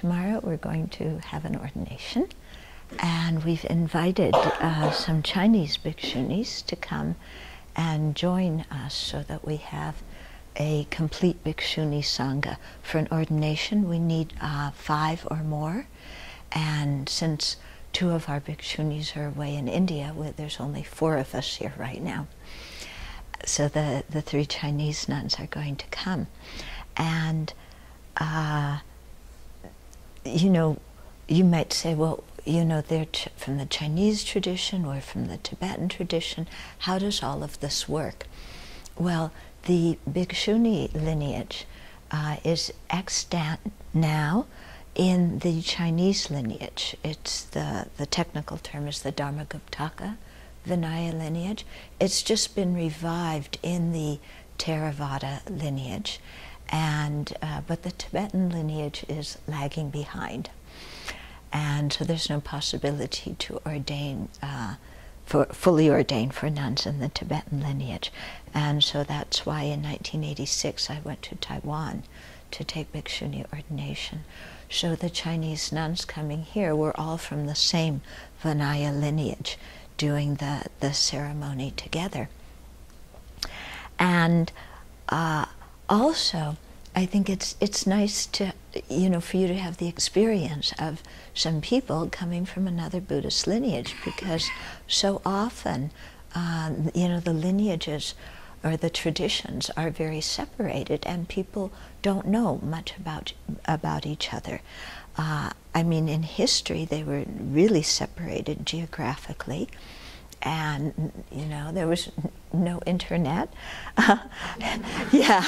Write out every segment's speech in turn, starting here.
tomorrow we're going to have an ordination, and we've invited some Chinese Bhikshunis to come and join us so that we have a complete Bhikshuni Sangha. For an ordination we need 5 or more, and since 2 of our Bhikshunis are away in India, there's only 4 of us here right now. So the 3 Chinese nuns are going to come. And you know, you might say, well, you know, they're from the Chinese tradition or from the Tibetan tradition. How does all of this work? Well, the Bhikshuni lineage is extant now in the Chinese lineage. It's the technical term is the Dharmaguptaka Vinaya lineage. It's just been revived in the Theravada lineage, and but the Tibetan lineage is lagging behind, and so there's no possibility to ordain fully ordain for nuns in the Tibetan lineage. And so that's why in 1986 I went to Taiwan to take Bhikshuni ordination. So the Chinese nuns coming here were all from the same Vinaya lineage, doing the ceremony together. And also, I think it's nice to, you know, for you to have the experience of some people coming from another Buddhist lineage, because so often, you know, the lineages or the traditions are very separated, and people don't know much about each other. I mean, in history, they were really separated geographically, and you know, there was no internet. Yeah,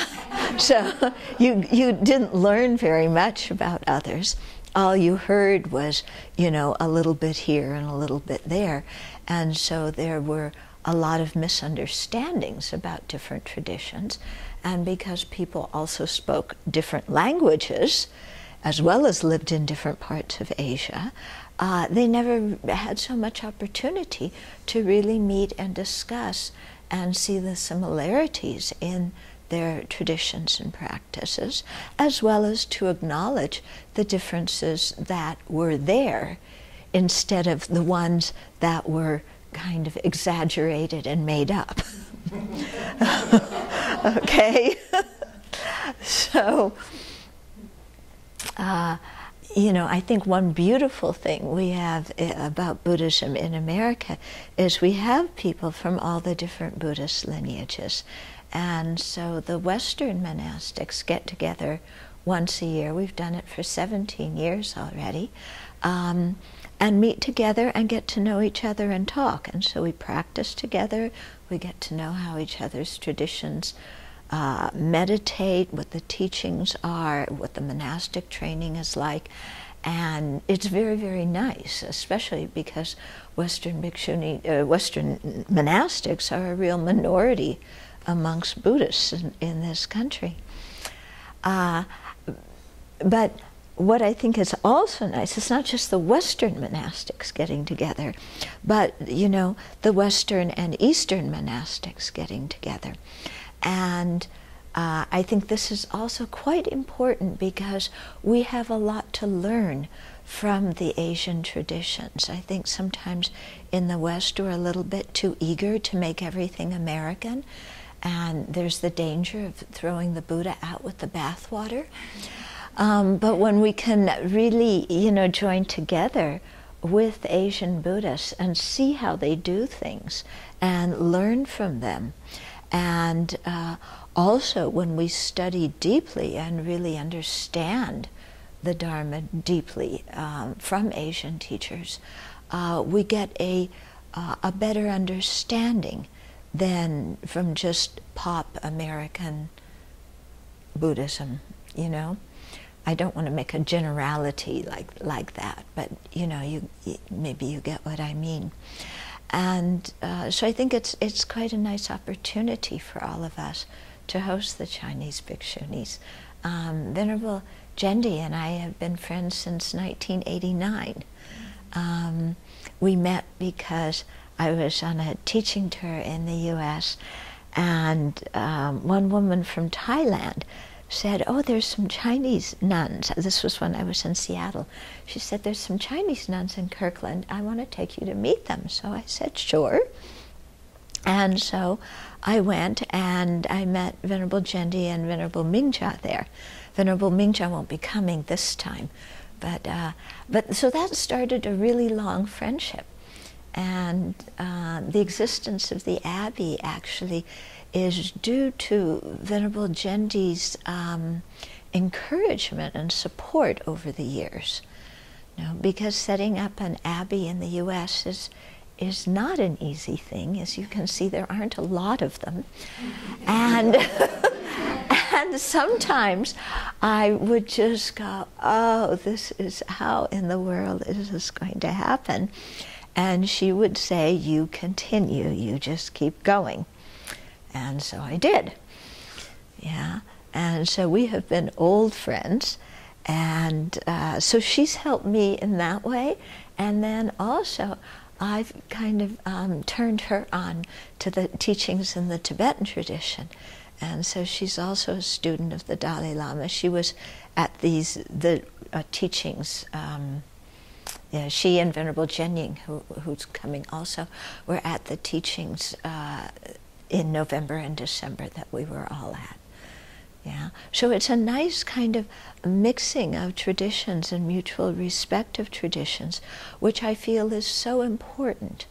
so you didn't learn very much about others. All you heard was, you know, a little bit here and a little bit there, and so there were a lot of misunderstandings about different traditions. And because people also spoke different languages, as well as lived in different parts of Asia, they never had so much opportunity to really meet and discuss and see the similarities in their traditions and practices, as well as to acknowledge the differences that were there, instead of the ones that were kind of exaggerated and made up. Okay? So, you know, I think one beautiful thing we have about Buddhism in America is we have people from all the different Buddhist lineages. And so the Western monastics get together once a year. We've done it for 17 years already. And meet together and get to know each other and talk. And so we practice together, we get to know how each other's traditions meditate, what the teachings are, what the monastic training is like. And it's very, very nice, especially because Western monastics are a real minority amongst Buddhists in this country. But what I think is also nice, it's not just the Western monastics getting together, but, you know, the Western and Eastern monastics getting together. And I think this is also quite important because we have a lot to learn from the Asian traditions. I think sometimes in the West we're a little bit too eager to make everything American, and there's the danger of throwing the Buddha out with the bathwater. But when we can really, you know, join together with Asian Buddhists and see how they do things and learn from them, and also when we study deeply and really understand the Dharma deeply from Asian teachers, we get a better understanding than from just pop American Buddhism, you know. I don't want to make a generality like that, but you know, maybe you get what I mean. And so I think it's quite a nice opportunity for all of us to host the Chinese Bhikshunis. Venerable Jendi and I have been friends since 1989. We met because I was on a teaching tour in the US, and one woman from Thailand said, oh, there's some Chinese nuns. This was when I was in Seattle. She said, there's some Chinese nuns in Kirkland. I want to take you to meet them. So I said, sure. And so I went and I met Venerable Jendi and Venerable Mingja there. Venerable Mingja won't be coming this time. But so that started a really long friendship. And the existence of the Abbey actually is due to Venerable Jendi's encouragement and support over the years. You know, because setting up an Abbey in the U.S. is not an easy thing. As you can see, there aren't a lot of them. And, and sometimes I would just go, oh, this is how in the world is this going to happen? And she would say, you continue, you just keep going. And so I did. Yeah. And so we have been old friends. And so she's helped me in that way. And then also, I've kind of turned her on to the teachings in the Tibetan tradition. And so she's also a student of the Dalai Lama. She was at the teachings. Yeah, she and Venerable Jenying, who's coming also, were at the teachings in November and December that we were all at. Yeah, so it's a nice kind of mixing of traditions and mutual respect of traditions, which I feel is so important.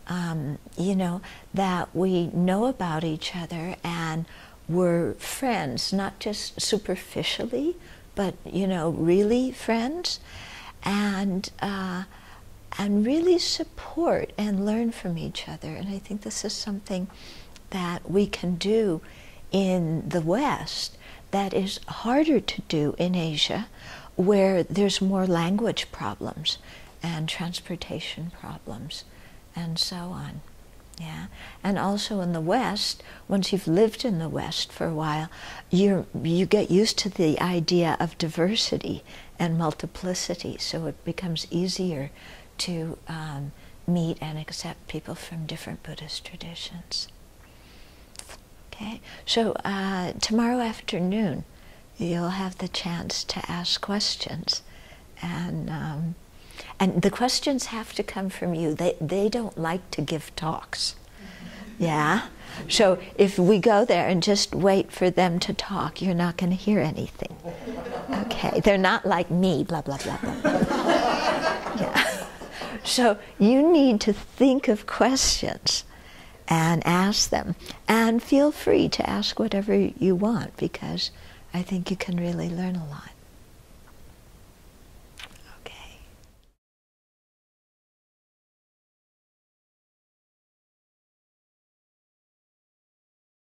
You know, that we know about each other and we're friends, not just superficially, but you know, really friends. And really support and learn from each other. And I think this is something that we can do in the West that is harder to do in Asia, where there's more language problems and transportation problems and so on. Yeah, and also in the West, once you've lived in the West for a while, you get used to the idea of diversity and multiplicity, so it becomes easier to meet and accept people from different Buddhist traditions. Okay, so tomorrow afternoon, you'll have the chance to ask questions, and the questions have to come from you. They don't like to give talks. Yeah? So if we go there and just wait for them to talk, you're not going to hear anything. Okay? They're not like me, blah, blah, blah, blah. Yeah. So you need to think of questions and ask them. And feel free to ask whatever you want, because I think you can really learn a lot.